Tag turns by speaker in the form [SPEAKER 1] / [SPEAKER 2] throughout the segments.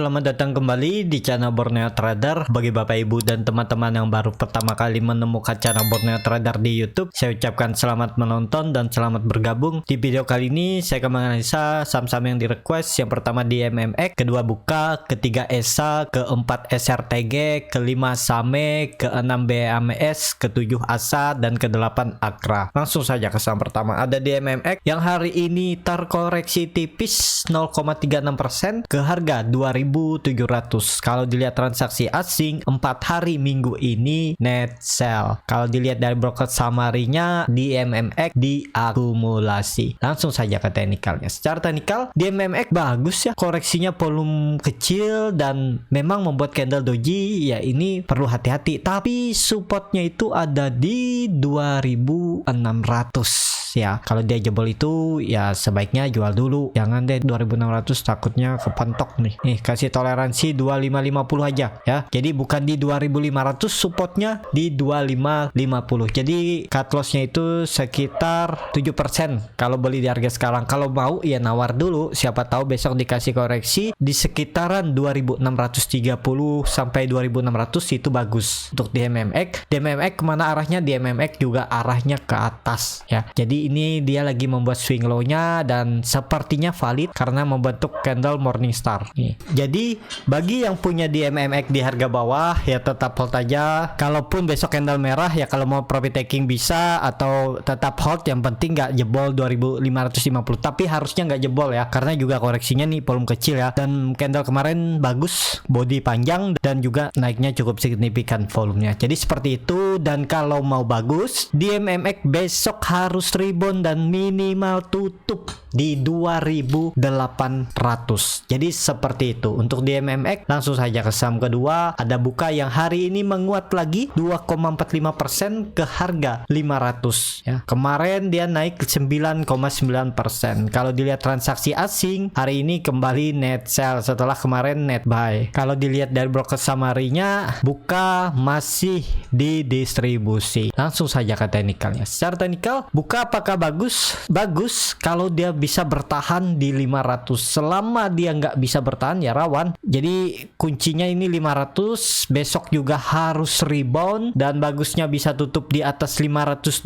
[SPEAKER 1] selamat datang kembali di channel Borneo Trader. Bagi Bapak Ibu dan teman-teman yang baru pertama kali menemukan channel Borneo Trader di YouTube, saya ucapkan selamat menonton dan selamat bergabung. Di video kali ini saya akan menganalisa saham-saham yang di request. Yang pertama DMMX, kedua Buka, ketiga ESA, keempat SRTG, kelima SAME, keenam BAMS, ketujuh ASA, dan kedelapan AKRA. Langsung saja ke saham pertama, ada DMMX yang hari ini terkoreksi tipis 0,36% ke harga 2.700. Kalau dilihat transaksi asing 4 hari minggu ini net sell. Kalau dilihat dari broker summary-nya, DMMX diakumulasi. Langsung saja ke teknikalnya. Secara teknikal DMMX bagus ya, koreksinya volume kecil dan memang membuat candle doji ya, ini perlu hati-hati, tapi supportnya itu ada di 2.600 ya. Kalau dia jebol itu ya sebaiknya jual dulu, jangan deh 2.600, takutnya kepentok nih. Kasih toleransi 2550 aja ya. Jadi bukan di 2.500, supportnya di 2550. Jadi cut lossnya itu sekitar 7% kalau beli di harga sekarang. Kalau mau ya nawar dulu, siapa tahu besok dikasih koreksi di sekitaran 2.630 sampai 2.600, itu bagus untuk DMMX. DMMX kemana arahnya? DMMX juga arahnya ke atas ya. Jadi ini dia lagi membuat swing low-nya dan sepertinya valid karena membentuk candle Morningstar. Jadi bagi yang punya DMMX di harga bawah ya tetap hold aja. Kalaupun besok candle merah ya, kalau mau profit taking bisa, atau tetap hold, yang penting nggak jebol 2.550. Tapi harusnya nggak jebol ya, karena juga koreksinya nih volume kecil ya. Dan candle kemarin bagus, body panjang, dan juga naiknya cukup signifikan volumenya. Jadi seperti itu. Dan kalau mau bagus, DMMX besok harus rebound dan minimal tutup di 2.800. Jadi seperti itu untuk DMMX. Langsung saja ke saham kedua, ada Buka yang hari ini menguat lagi 2,45% ke harga 500 ya. Kemarin dia naik 9,9%. Kalau dilihat transaksi asing hari ini kembali net sell setelah kemarin net buy. Kalau dilihat dari broker summary-nya, Buka masih didistribusi. Langsung saja ke teknikalnya. Secara teknikal Buka apakah bagus? Bagus kalau dia bisa bertahan di 500. Selama dia nggak bisa bertahan ya rawan. Jadi kuncinya ini 500. Besok juga harus rebound dan bagusnya bisa tutup di atas 520,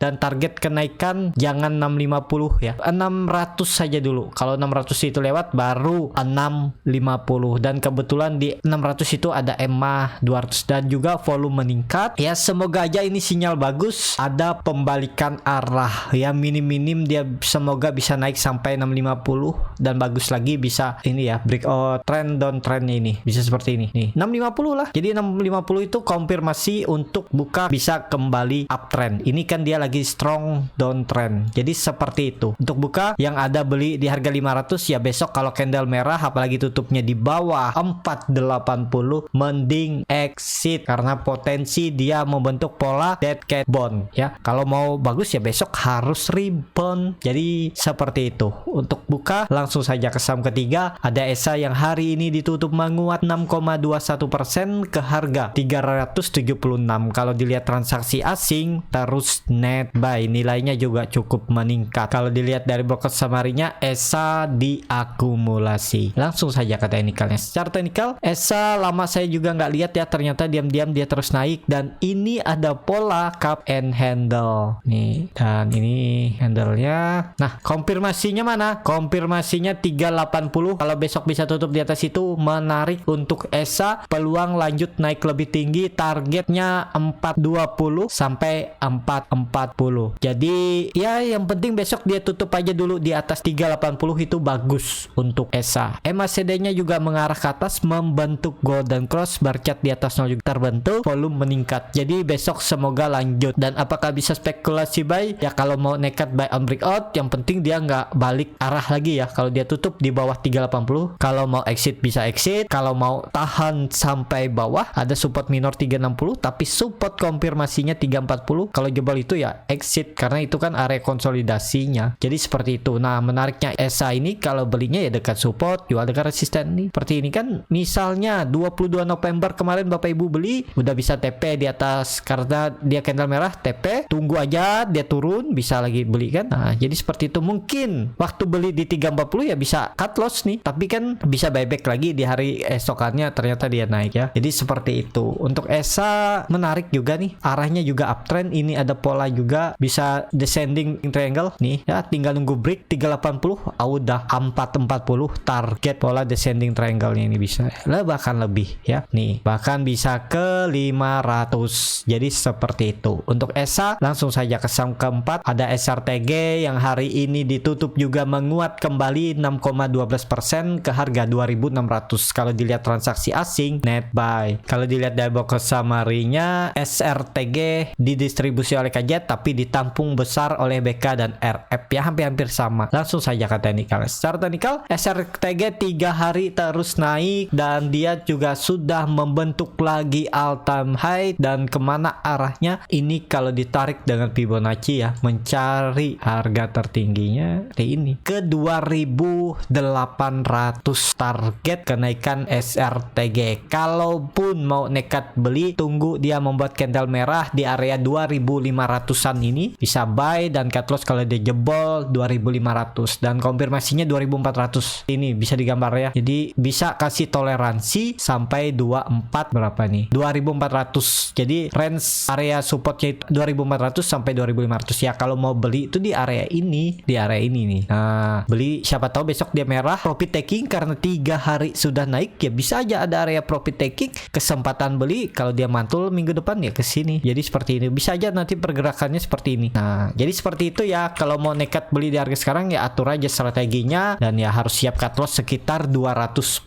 [SPEAKER 1] dan target kenaikan jangan 650 ya, 600 saja dulu. Kalau 600 itu lewat baru 650, dan kebetulan di 600 itu ada EMA 200 dan juga volume meningkat ya. Semoga aja ini sinyal bagus, ada pembalikan arah ya, minim-minim dia semoga bisa naik sampai 650 dan bagus lagi bisa ini ya, breakout trend down trendnya ini bisa seperti ini nih, 650 lah. Jadi 650 itu konfirmasi untuk Buka bisa kembali uptrend. Ini kan dia lagi strong downtrend. Jadi seperti itu untuk Buka. Yang ada beli di harga 500 ya, besok kalau candle merah apalagi tutupnya di bawah 480 mending exit, karena potensi dia membentuk pola dead cat bond ya. Kalau mau bagus ya besok harus rebound. Jadi seperti itu untuk Buka. Langsung saja ke saham ketiga, ada ESA yang hari ini ditutup menguat 6,21% ke harga 376. Kalau dilihat transaksi asing terus net buy, nilainya juga cukup meningkat. Kalau dilihat dari broker summary-nya, ESA diakumulasi. Langsung saja ke teknikalnya. Secara teknikal ESA lama saya juga nggak lihat ya, ternyata diam-diam dia terus naik, dan ini ada pola cup and handle nih, dan ini handle-nya. Nah, konfirmasinya mana? Konfirmasinya 380. Kalau besok bisa tutup di atas itu menarik untuk ESA, peluang lanjut naik lebih tinggi, targetnya 420 sampai 440. Jadi ya yang penting besok dia tutup aja dulu di atas 380, itu bagus untuk ESA. MACD-nya juga mengarah ke atas, membentuk golden cross, barcat di atas 0 juga terbentuk, volume meningkat. Jadi besok semoga lanjut. Dan apakah bisa spekulasi buy? Ya kalau mau nekat buy on breakout, yang penting dia nggak balik arah lagi ya. Kalau dia tutup di bawah 380, kalau mau exit bisa exit. Kalau mau tahan sampai bawah, ada support minor 360, tapi support konfirmasinya 340. Kalau jebol itu ya exit, karena itu kan area konsolidasinya. Jadi seperti itu. Nah, menariknya ESA ini kalau belinya ya dekat support, jual dekat resisten nih. Seperti ini kan, misalnya 22 November kemarin Bapak Ibu beli, udah bisa TP di atas karena dia candle merah, TP, tunggu aja dia turun, bisa lagi beli kan. Nah, jadi seperti itu. Mungkin waktu beli di 340 ya bisa cut loss nih, tapi kan weekend bisa buyback lagi, di hari esokannya ternyata dia naik ya. Jadi seperti itu. Untuk ESA menarik juga nih, arahnya juga uptrend. Ini ada pola juga, bisa descending triangle nih ya, tinggal nunggu break 380. Udah 440 target pola descending triangle-nya ini bisa lah, bahkan lebih ya nih, bahkan bisa ke 500. Jadi seperti itu. Untuk ESA langsung saja ke saham keempat, ada SRTG yang hari ini ditutup juga menguat kembali 6,12% ke harga 2.600. Kalau dilihat transaksi asing net buy, kalau dilihat dari box summary-nya, SRTG didistribusi oleh KJ tapi ditampung besar oleh BK dan RF ya, hampir-hampir sama. Langsung saja ke teknikal. Secara teknikal SRTG 3 hari terus naik dan dia juga sudah membentuk lagi all time high. Dan kemana arahnya ini kalau ditarik dengan Fibonacci ya, mencari harga tertingginya di ini ke 2.800 target kenaikan SRTG. Kalaupun mau nekat beli, tunggu dia membuat candle merah di area 2.500-an ini, bisa buy dan cut loss kalau dia jebol 2.500 dan konfirmasinya 2.400. Ini bisa digambar ya. Jadi bisa kasih toleransi sampai 24 berapa nih? 2.400. Jadi range area supportnya itu 2.400 sampai 2.500 ya. Kalau mau beli itu di area ini, nih. Nah, beli siapa tahu besok dia merah, profit taking karena 3 hari sudah naik ya, bisa aja ada area profit taking, kesempatan beli kalau dia mantul minggu depan ya ke sini. Jadi seperti ini, bisa aja nanti pergerakannya seperti ini. Nah, jadi seperti itu ya. Kalau mau nekat beli di harga sekarang ya atur aja strateginya, dan ya harus siap cut loss sekitar 200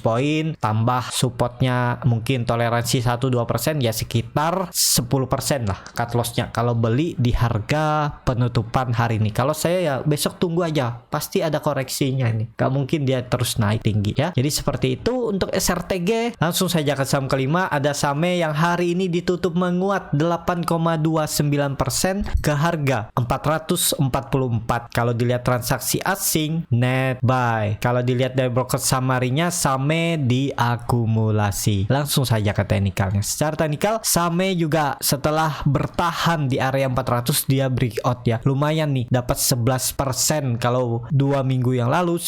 [SPEAKER 1] poin tambah supportnya mungkin toleransi 1-2% ya, sekitar 10% lah cut lossnya kalau beli di harga penutupan hari ini. Kalau saya ya besok tunggu aja, pasti ada koreksinya nih, gak mungkin dia terus naik tinggi ya. Jadi seperti itu untuk SRTG. Langsung saja ke saham kelima, ada SAME yang hari ini ditutup menguat 8,29% ke harga 444. Kalau dilihat transaksi asing net buy, kalau dilihat dari broker summary-nya SAME diakumulasi. Langsung saja ke teknikalnya. Secara teknikal SAME juga setelah bertahan di area 400 dia breakout ya, lumayan nih, dapat 11%. Kalau seminggu yang lalu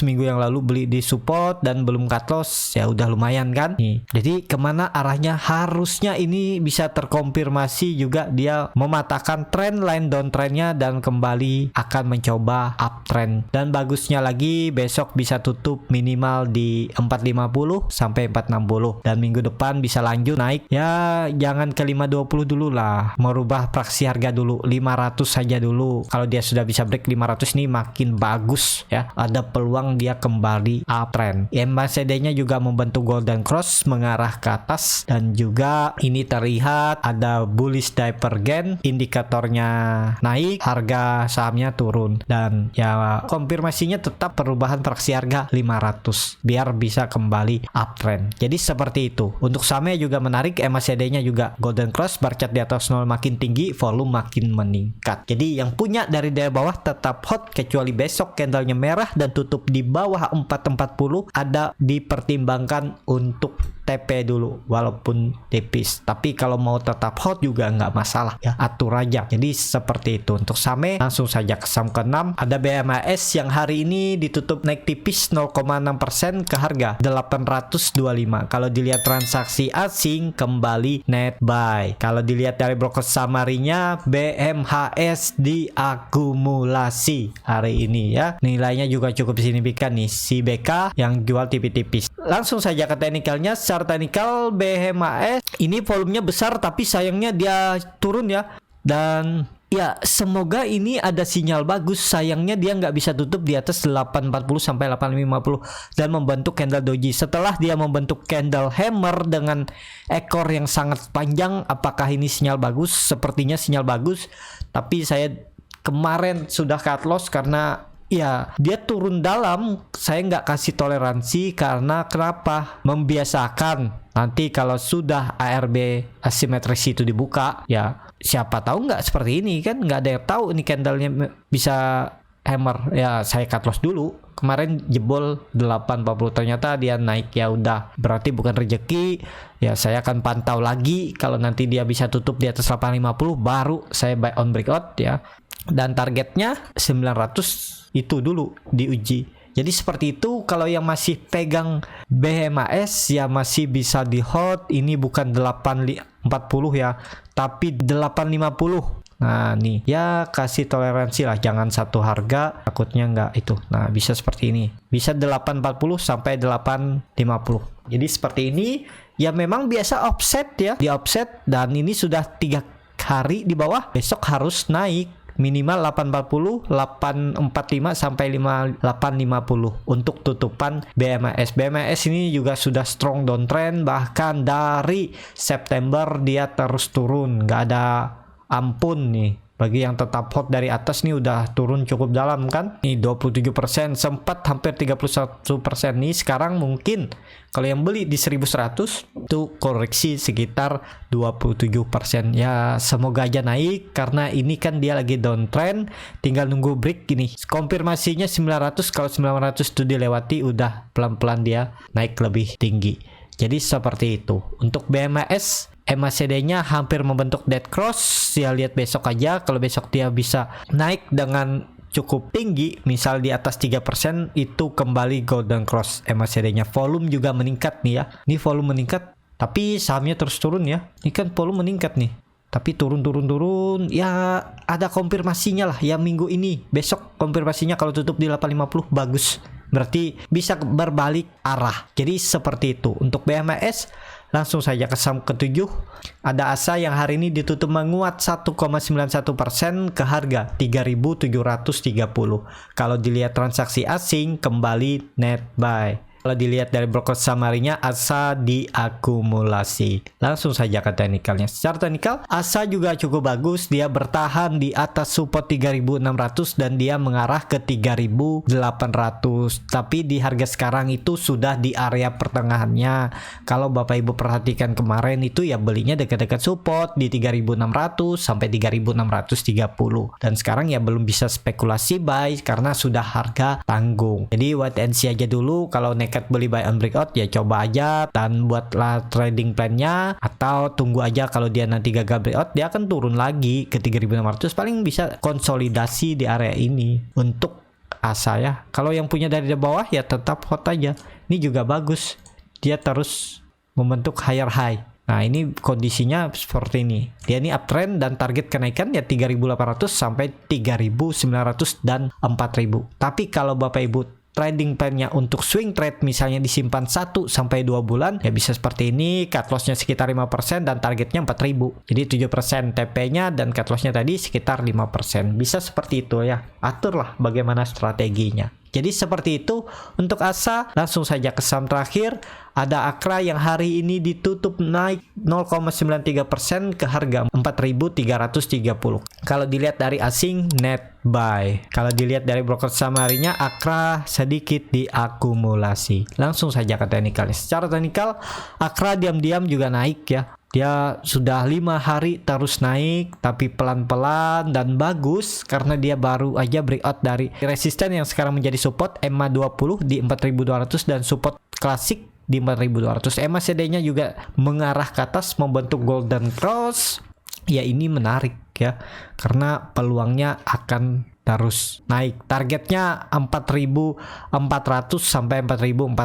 [SPEAKER 1] beli di support dan belum cut loss ya, udah lumayan kan nih. Jadi kemana arahnya, harusnya ini bisa terkonfirmasi juga, dia mematahkan trend line downtrendnya dan kembali akan mencoba uptrend. Dan bagusnya lagi besok bisa tutup minimal di 450 sampai 460 dan minggu depan bisa lanjut naik ya, jangan ke 520 dulu lah, merubah fraksi harga dulu 500 saja dulu. Kalau dia sudah bisa break 500 nih makin bagus ya, ada peluang dia kembali uptrend. MACD-nya juga membentuk golden cross mengarah ke atas, dan juga ini terlihat ada bullish divergence, indikatornya naik, harga sahamnya turun, dan ya konfirmasinya tetap perubahan fraksi harga 500 biar bisa kembali uptrend. Jadi seperti itu. Untuk sahamnya juga menarik, MACD-nya juga golden cross, bar chart di atas 0 makin tinggi, volume makin meningkat. Jadi yang punya dari bawah tetap hot, kecuali besok candlenya merah dan tutup di bawah 440, ada dipertimbangkan untuk TP dulu walaupun tipis. Tapi kalau mau tetap hot juga nggak masalah ya, atur aja. Jadi seperti itu untuk SAME. Langsung saja ke saham ke-6, ada BMAS yang hari ini ditutup naik tipis 0,6% ke harga 825. Kalau dilihat transaksi asing kembali net buy. Kalau dilihat dari broker summary-nya, BMHS diakumulasi hari ini ya. Nilainya juga cukup signifikan nih, si BK yang jual tipis-tipis. Langsung saja ke teknikalnya. Secara teknikal BMHS ini volumenya besar tapi sayangnya dia turun ya, dan ya semoga ini ada sinyal bagus. Sayangnya dia nggak bisa tutup di atas 840 sampai 850 dan membentuk candle doji. Setelah dia membentuk candle hammer dengan ekor yang sangat panjang, apakah ini sinyal bagus? Sepertinya sinyal bagus, tapi saya kemarin sudah cut loss karena ya dia turun dalam. Saya nggak kasih toleransi karena kenapa? Membiasakan. Nanti kalau sudah ARB asimetris itu dibuka, ya siapa tahu nggak seperti ini kan, nggak ada yang tahu ini candlenya bisa hammer. Ya saya cut loss dulu. Kemarin jebol 840, ternyata dia naik, ya udah berarti bukan rezeki. Ya saya akan pantau lagi, kalau nanti dia bisa tutup di atas 850 baru saya buy on breakout ya. Dan targetnya 900 itu dulu diuji. Jadi seperti itu. Kalau yang masih pegang BMAS ya masih bisa di hold. Ini bukan 840 ya, tapi 850. Nah nih ya kasih toleransi lah, jangan satu harga takutnya nggak itu. Nah bisa seperti ini, bisa 840 sampai 850. Jadi seperti ini ya, memang biasa offset ya, di offset, dan ini sudah 3 hari di bawah. Besok harus naik minimal 840, 845 sampai 850 untuk tutupan BMAS. BMAS ini juga sudah strong downtrend, bahkan dari September dia terus turun, nggak ada ampun nih. Bagi yang tetap hot dari atas nih udah turun cukup dalam kan. Nih 27%, sempat hampir 31% nih. Sekarang mungkin kalau yang beli di 1100 itu koreksi sekitar 27%. Ya semoga aja naik karena ini kan dia lagi downtrend. Tinggal nunggu break gini. Konfirmasinya 900, kalau 900 itu dilewati udah pelan-pelan dia naik lebih tinggi. Jadi seperti itu. Untuk BMAS MACD-nya hampir membentuk dead cross. Ya lihat besok aja, kalau besok dia bisa naik dengan cukup tinggi, misal di atas 3%, itu kembali golden cross MACD-nya. Volume juga meningkat nih ya. Ini volume meningkat, tapi sahamnya terus turun ya. Ini kan volume meningkat nih, tapi turun. Ya ada konfirmasinya lah ya minggu ini. Besok konfirmasinya kalau tutup di 850 bagus. Berarti bisa berbalik arah. Jadi seperti itu. Untuk BMAS langsung saja ke saham ke-7. Ada ASA yang hari ini ditutup menguat 1,91% ke harga 3.730. Kalau dilihat transaksi asing kembali net buy. Kalau dilihat dari broker summary-nya, ASA diakumulasi. Langsung saja ke teknikalnya. Secara teknikal, ASA juga cukup bagus. Dia bertahan di atas support 3.600 dan dia mengarah ke 3.800. Tapi di harga sekarang itu sudah di area pertengahannya. Kalau Bapak Ibu perhatikan kemarin itu ya belinya dekat-dekat support di 3.600 sampai 3.630. Dan sekarang ya belum bisa spekulasi buy karena sudah harga tanggung. Jadi wait and see aja dulu. Kalau nekat beli buy on breakout ya coba aja dan buatlah trading plan-nya, atau tunggu aja kalau dia nanti gagal breakout dia akan turun lagi ke 3.600, paling bisa konsolidasi di area ini untuk ASA ya. Kalau yang punya dari bawah ya tetap hot aja. Ini juga bagus, dia terus membentuk higher high. Nah ini kondisinya seperti ini, dia ini uptrend dan target kenaikan ya 3.800 sampai 3.900 dan 4.000. Tapi kalau Bapak Ibu trading plan-nya untuk swing trade misalnya disimpan 1 sampai 2 bulan ya bisa seperti ini. Cut loss-nya sekitar 5% dan targetnya 4.000. Jadi 7% TP-nya dan cut loss-nya tadi sekitar 5%. Bisa seperti itu ya. Aturlah bagaimana strateginya. Jadi seperti itu untuk ASA. Langsung saja ke saham terakhir. Ada Akra yang hari ini ditutup naik 0,93% ke harga 4.330. Kalau dilihat dari asing net buy. Kalau dilihat dari broker summary-nya, Akra sedikit diakumulasi. Langsung saja ke teknikal. Secara teknikal Akra diam-diam juga naik ya. Dia sudah 5 hari terus naik, tapi pelan-pelan dan bagus karena dia baru aja breakout dari resisten yang sekarang menjadi support MA20 di 4.200 dan support klasik di 4.200. MACD-nya juga mengarah ke atas membentuk golden cross. Ya ini menarik ya karena peluangnya akan terus naik. Targetnya 4.400 sampai 4.450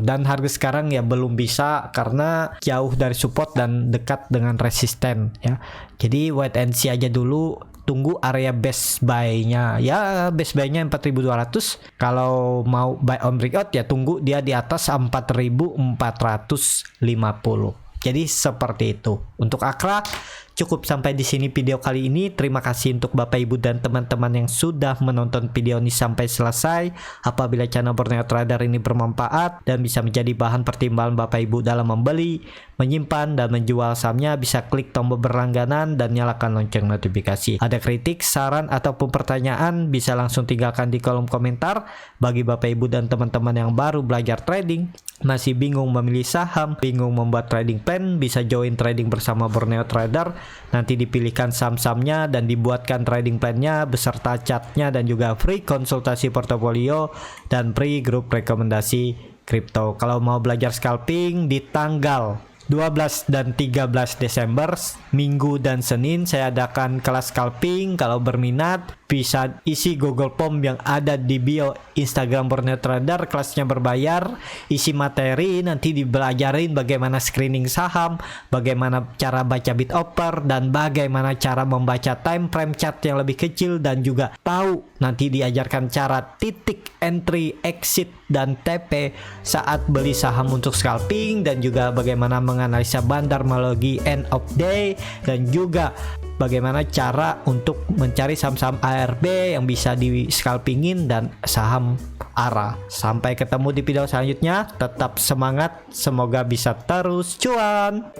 [SPEAKER 1] dan harga sekarang ya belum bisa karena jauh dari support dan dekat dengan resisten ya. Jadi wait and see aja dulu, tunggu area best buy-nya. Ya best buy-nya 4.200. Kalau mau buy on breakout ya tunggu dia di atas 4.450. Jadi seperti itu. Untuk Akra cukup sampai di sini video kali ini. Terima kasih untuk Bapak Ibu dan teman-teman yang sudah menonton video ini sampai selesai. Apabila channel Borneo Trader ini bermanfaat dan bisa menjadi bahan pertimbangan Bapak Ibu dalam membeli, menyimpan dan menjual sahamnya, bisa klik tombol berlangganan dan nyalakan lonceng notifikasi. Ada kritik, saran ataupun pertanyaan bisa langsung tinggalkan di kolom komentar. Bagi Bapak Ibu dan teman-teman yang baru belajar trading, masih bingung memilih saham, bingung membuat trading plan, bisa join trading bersama Borneo Trader. Nanti dipilihkan saham-sahamnya dan dibuatkan trading plan-nya beserta chartnya dan juga free konsultasi portofolio dan free grup rekomendasi kripto. Kalau mau belajar scalping di tanggal 12 dan 13 Desember, Minggu dan Senin saya adakan kelas scalping. Kalau berminat bisa isi Google Form yang ada di bio Instagram Borneo Trader. Kelasnya berbayar, isi materi, nanti dibelajarin bagaimana screening saham, bagaimana cara baca bid offer, dan bagaimana cara membaca time frame chart yang lebih kecil, dan juga tahu nanti diajarkan cara titik entry, exit, dan TP saat beli saham untuk scalping, dan juga bagaimana menganalisa bandarmologi end of day, dan juga bagaimana cara untuk mencari saham-saham ARB yang bisa di scalpingin dan saham ARA. Sampai ketemu di video selanjutnya, tetap semangat, semoga bisa terus cuan.